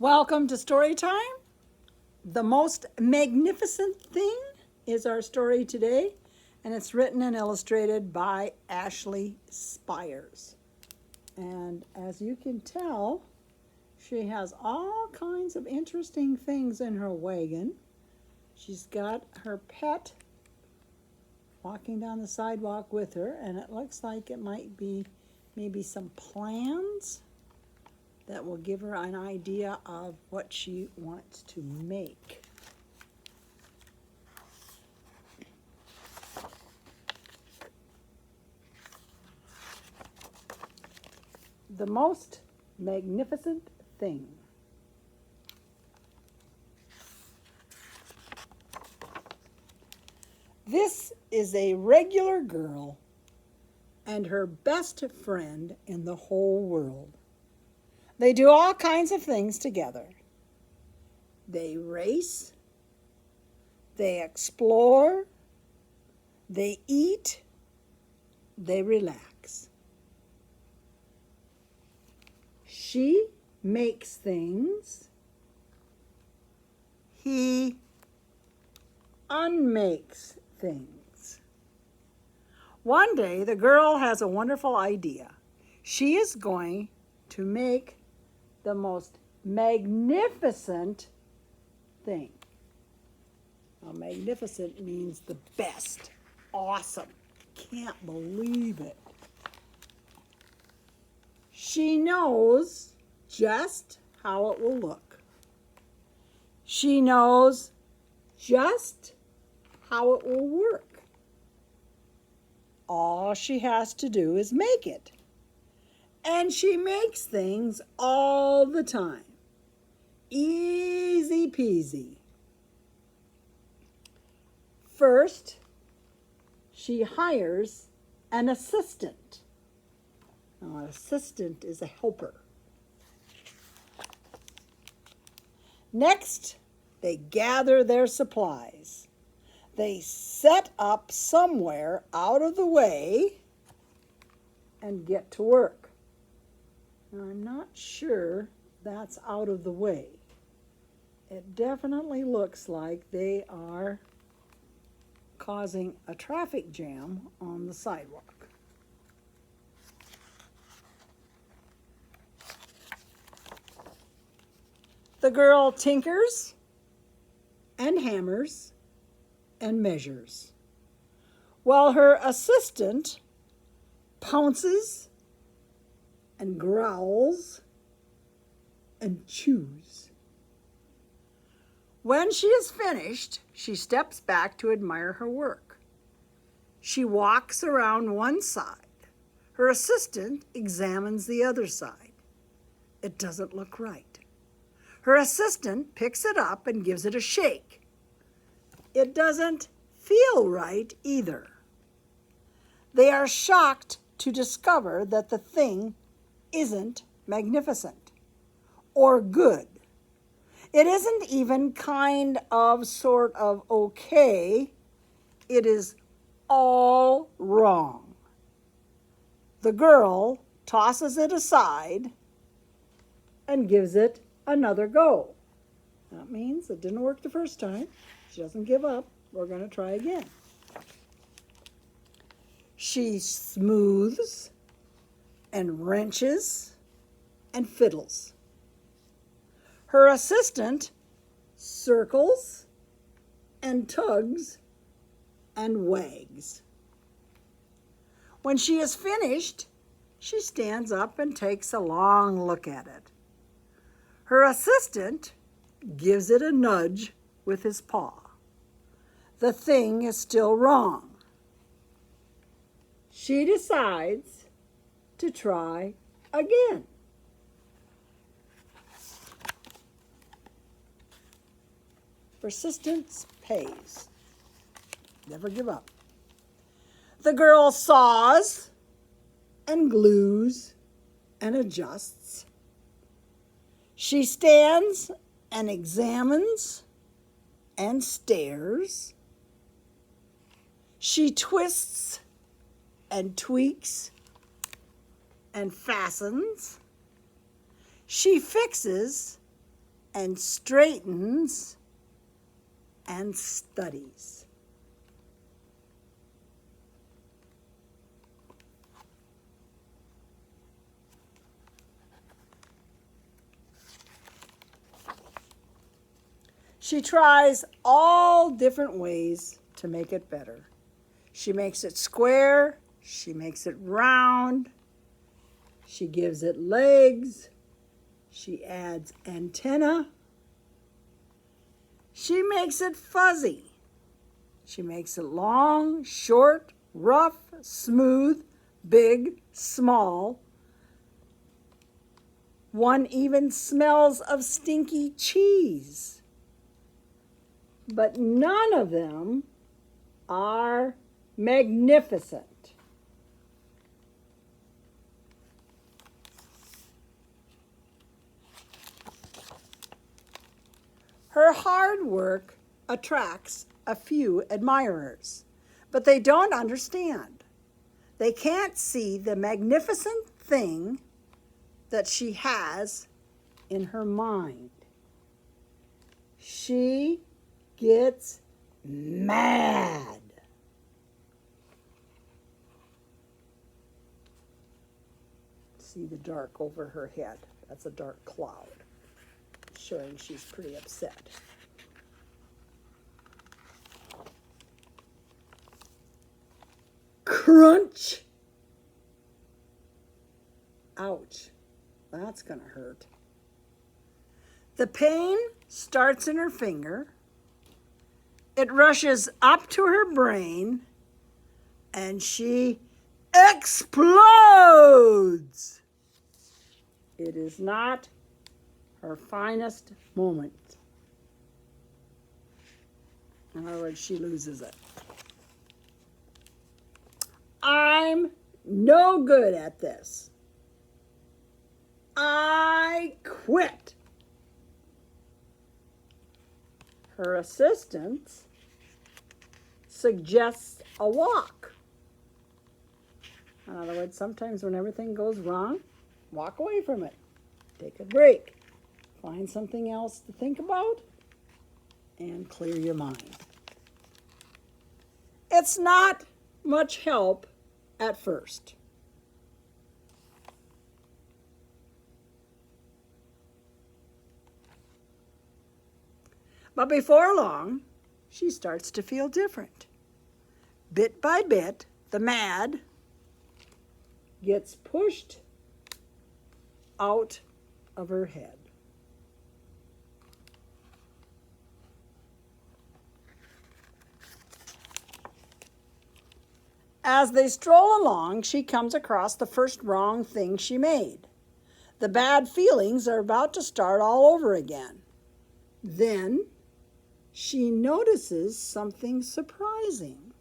Welcome to story time. The most magnificent thing is our story today, and it's written and illustrated by Ashley Spires. And as you can tell, she has all kinds of interesting things in her wagon. She's got her pet walking down the sidewalk with her, and it looks like it might be maybe some plans that will give her an idea of what she wants to make. The most magnificent thing. This is a regular girl and her best friend in the whole world. They do all kinds of things together. They race, they explore, they eat, they relax. She makes things. He unmakes things. One day, the girl has a wonderful idea. She is going to make the most magnificent thing. Now, magnificent means the best, awesome. Can't believe it. She knows just how it will look. She knows just how it will work. All she has to do is make it. And she makes things all the time. Easy peasy. First, she hires an assistant. Now, an assistant is a helper. Next, they gather their supplies. They set up somewhere out of the way and get to work. Now, I'm not sure that's out of the way. It definitely looks like they are causing a traffic jam on the sidewalk. The girl tinkers and hammers and measures, while her assistant pounces and growls and chews. When she is finished, she steps back to admire her work. She walks around one side. Her assistant examines the other side. It doesn't look right. Her assistant picks it up and gives it a shake. It doesn't feel right either. They are shocked to discover that the thing isn't magnificent or good. It isn't even kind of, sort of okay. It is all wrong. The girl tosses it aside and gives it another go. That means it didn't work the first time. She doesn't give up. We're going to try again. She smooths and wrenches and fiddles. Her assistant circles and tugs and wags. When she is finished, she stands up and takes a long look at it. Her assistant gives it a nudge with his paw. The thing is still wrong. She decides to try again. Persistence pays. Never give up. The girl saws and glues and adjusts. She stands and examines and stares. She twists and tweaks and fastens. She fixes and straightens and studies. She tries all different ways to make it better. She makes it square, she makes it round, she gives it legs, she adds antenna, she makes it fuzzy, she makes it long, short, rough, smooth, big, small. One even smells of stinky cheese. But none of them are magnificent. Her hard work attracts a few admirers, but they don't understand. They can't see the magnificent thing that she has in her mind. She gets mad. See the dark over her head. That's a dark cloud, showing she's pretty upset. Crunch. Ouch. That's gonna hurt. The pain starts in her finger. It rushes up to her brain, and she explodes. It is not her finest moment. In other words, she loses it. I'm no good at this. I quit. Her assistant suggests a walk. In other words, sometimes when everything goes wrong, walk away from it. Take a break. Find something else to think about and clear your mind. It's not much help at first. But before long, she starts to feel different. Bit by bit, the mad gets pushed out of her head. As they stroll along, she comes across the first wrong thing she made. The bad feelings are about to start all over again. Then she notices something surprising.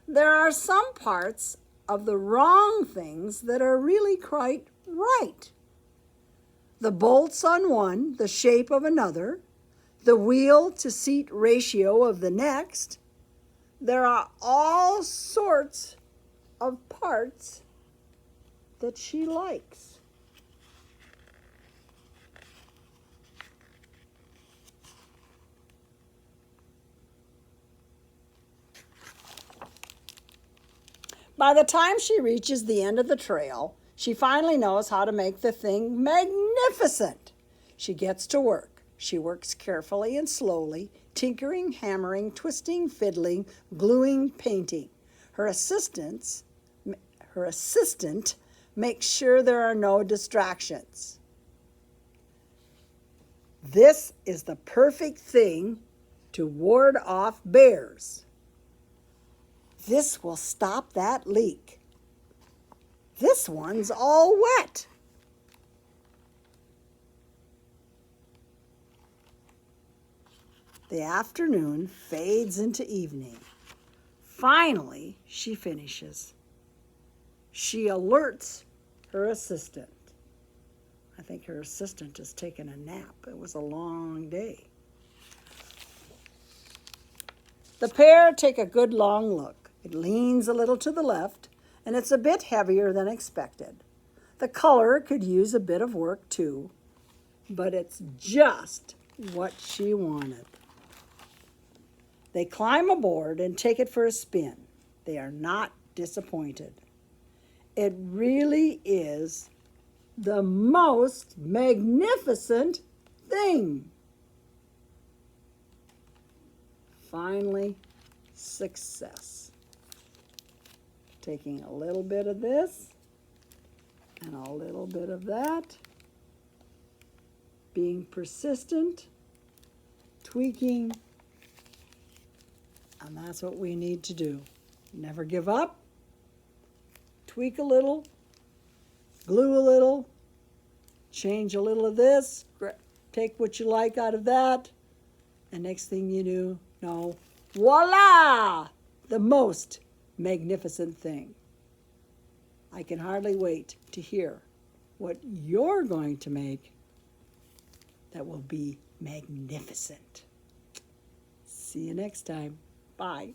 There are some parts of the wrong things that are really quite right. The bolts on one, the shape of another, the wheel to seat ratio of the next. There are all sorts of parts that she likes. By the time she reaches the end of the trail, she finally knows how to make the thing magnificent. She gets to work. She works carefully and slowly, tinkering, hammering, twisting, fiddling, gluing, painting. Her assistant makes sure there are no distractions. This is the perfect thing to ward off bears. This will stop that leak. This one's all wet. The afternoon fades into evening. Finally, she finishes. She alerts her assistant. I think her assistant has taken a nap. It was a long day. The pair take a good long look. It leans a little to the left, and it's a bit heavier than expected. The color could use a bit of work too. but it's just what she wanted. They climb aboard and take it for a spin. They are not disappointed. It really is the most magnificent thing. Finally, success. Taking a little bit of this and a little bit of that. Being persistent, tweaking, and that's what we need to do. Never give up. Tweak a little, glue a little, change a little of this, take what you like out of that, and next thing you know, voila! The most magnificent thing. I can hardly wait to hear what you're going to make that will be magnificent. See you next time. Bye.